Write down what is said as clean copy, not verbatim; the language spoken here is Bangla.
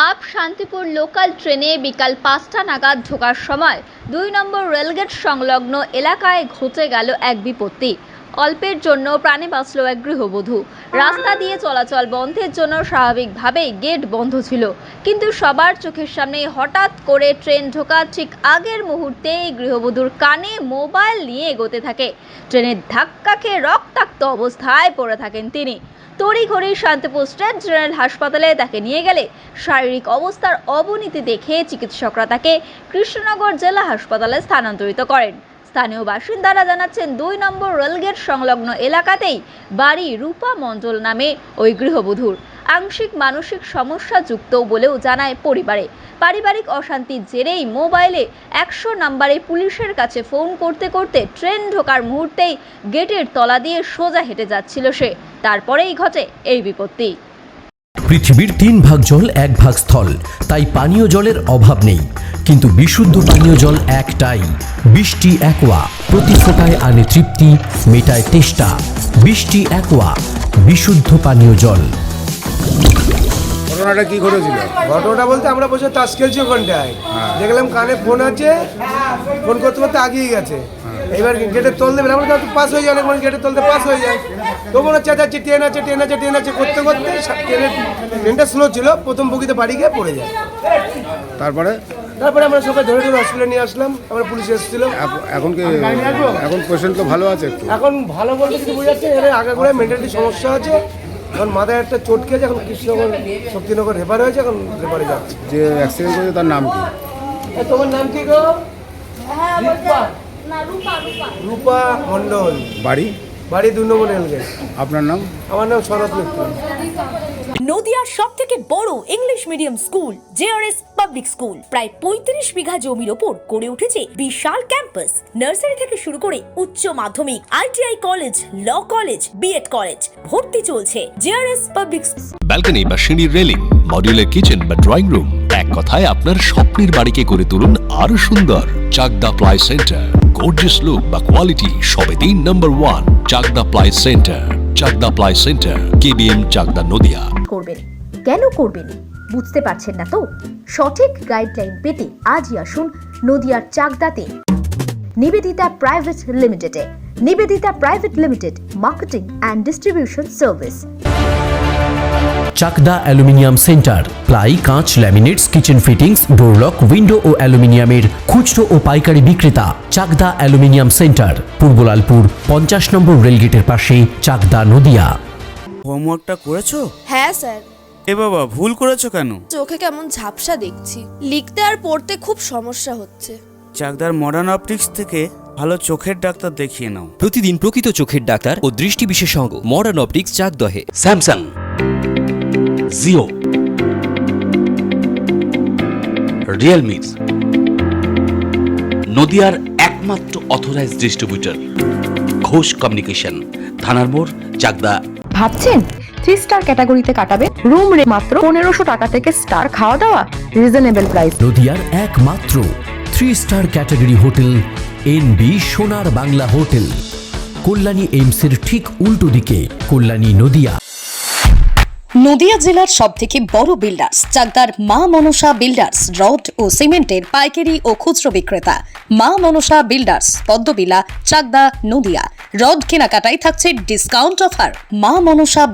আপ শান্তিপুর লোকাল ট্রেনে বিকাল ৫টা নাগাদ ঢোকার সময় ২ নম্বর রেলগেট সংলগ্ন এলাকায় ঘটে গেল এক বিপত্তি। অল্পের জন্য প্রাণে বাঁচল এক গৃহবধূ। রাস্তা দিয়ে চলাচল বন্ধের জন্য স্বাভাবিকভাবেই গেট বন্ধ ছিল, কিন্তু সবার চোখের সামনে হঠাৎ করে ট্রেন ঢোকার ঠিক আগের মুহূর্তেই গৃহবধূর কানে মোবাইল নিয়ে এগোতে থাকে। ট্রেনের ধাক্কা খেয়ে রক্তাক্ত অবস্থায় পড়ে থাকেন তিনি। তড়িঘড়ি শান্তিপুর স্টেট জেনারেল হাসপাতালে তাকে নিয়ে গেলে শারীরিক অবস্থার অবনতি দেখে চিকিৎসকরা তাকে কৃষ্ণনগর জেলা হাসপাতালে স্থানান্তরিত করেন। স্থানীয় বাসিন্দারা জানাচ্ছেন ২ নম্বর রেলগেট সংলগ্ন এলাকাতেই বাড়ি রূপা মণ্ডল নামে ওই গৃহবধূর। আংশিক মানসিক সমস্যা যুক্ত বলেও জানায় পরিবারে। পারিবারিক অশান্তির জেরেই মোবাইলে ১০০ নম্বরে পুলিশের কাছে ফোন করতে করতে ট্রেন ঢোকার মুহূর্তেই গেটের তলা দিয়ে সোজা হেঁটে যাচ্ছিল সে। তারপরেই ঘটে এই বিপত্তি। পৃথিবীর ৩ ভাগ জল ১ ভাগ স্থল, তাই পানীয় জলের অভাব নেই। কিন্তু বিশুদ্ধ পানীয় জল একটাই, বৃষ্টি অ্যাকোয়া। প্রতি ফোঁটায় আনে তৃপ্তি, মেটায় তেষ্টা। বৃষ্টি অ্যাকোয়া, বিশুদ্ধ পানীয় জল। ঘটনাটা কি ঘটেছিল? ঘটনাটা বলতে আমরা বসে তাস খেলছি ওখানটায়, দেখলাম কানে ফোন আছে, ফোন করতে করতে আগিয়ে গেছে। এবার গেটের তল দেবেন, আমরা তো পাস হয়ে যায়, অনেক গেটের তলতে পাস হয়ে যায়। তো মনে হচ্ছে চেঁচাচ্ছি ট্রেন আছে ট্রেন আছে ট্রেন আছে করতে করতে ট্রেনটা স্লো ছিল, প্রথম বগিতে বাড়ি গিয়ে পড়ে যায়। তারপরে আমরা সবাই ধরে ধরে হসপিটালে নিয়ে আসলাম, আমরা পুলিশ এসেছিল। এখন পেশেন্ট তো ভালো আছে? এখন ভালো বলতে কিছু বোঝাচ্ছে, এর আগে করে মেন্টালি সমস্যা আছে। এখন মাথায় একটা চোট খেয়েছে, এখন কৃষ্ণনগর শক্তিনগর রেফার হয়েছে, এখন রেফারে যাচ্ছে। যে অ্যাক্সিডেন্ট করেছে তার নাম কি? তোমার নাম কি গো? রূপা মণ্ডল। বাড়ি ২ নম্বর রেলগেট। আপনার নাম? আমার নাম শরৎ মিত্র। নদিয়ার সবথেকে বড় English medium school JRS public school প্রায় ৩৫ বিঘা জমির ওপর গড়ে উঠেছে বিশাল ক্যাম্পাস। নার্সারি থেকে শুরু করে উচ্চ মাধ্যমিক, ITI college, law college, BEd college ভর্তি চলছে। জেআরএস পাবলিক ব্যালকনি বা সিঁড়ির রেলিং, মডিউলার কিচেন বা ড্রয়িং রুম, এক কথায় আপনার স্বপ্নের বাড়িকে করে তুলুন আরো সুন্দর। Chakdah ply centre, gorgeous look বা কোয়ালিটি সবে ৩ number 1 Chakdah ply centre. Chakdah ply centre, KBM, Chakdah, Nadia. করবেন কেন করবেন বুঝতে পারছেন না তো? সঠিক গাইডলাইন পেতে আজই আসুন নদিয়ার চাকদাতে নিবেদিতা প্রাইভেট লিমিটেডে। Nivedita private limited, marketing and distribution service. Chakdah aluminium centre, ply, কাঁচ, laminates, kitchen fittings, door lock, window ও অ্যালুমিনিয়ামের খুচরো ও পাইকারি বিক্রেতা। Chakdah aluminium centre, Purbalalpur ৫০ number রেলগেটের পাশে, চাকদা, নদিয়া। হোমওয়ার্কটা করেছো? হ্যাঁ স্যার। এ বাবা, ভুল করেছো কেন? চোখে কেমন ঝাপসা দেখছি, লিখতে আর পড়তে খুব সমস্যা হচ্ছে। চাকদার মডার্ন অপটিক্স থেকে ভালো চোখের ডাক্তার দেখিয়ে নাও। প্রতিদিন প্রকৃত চোখের ডাক্তার ও দৃষ্টি বিশেষজ্ঞ মডার্ন অপটিক্স, চাকদহে। স্যামসাং, জিও, রিয়েলমি, নদিয়ার একমাত্র অথরাইজড ডিস্ট্রিবিউটর ঘোষ কমিউনিকেশন, থানার মোড়, চাকদা। ভাবছেন 3 স্টার ক্যাটাগরিতে কাটাবে? রুম রে মাত্র ১৫০০ টাকা থেকে স্টার, খাওয়া দাওয়া রিজনেবল প্রাইস। নদিয়ার একমাত্র 3 স্টার ক্যাটাগরি হোটেল এনবি সোনার বাংলা হোটেল, কল্যাণী এইমসের ঠিক উল্টো দিকে, কল্যাণী, নদিয়া। নদিয়া জেলার সবথেকে বড় বিল্ডার্স চাকদার মা মনসা বিল্ডার্স, রড ও সিমেন্টের পাইকারি ও খুচরো বিক্রেতা। মা মনসা বিল্ডার্স, পদ্মবিলা, চাকদা, নদিয়া। রড কেনাকাটায় থাকছে ডিসকাউন্ট অফার। মা মনসা বিল্ডার্স।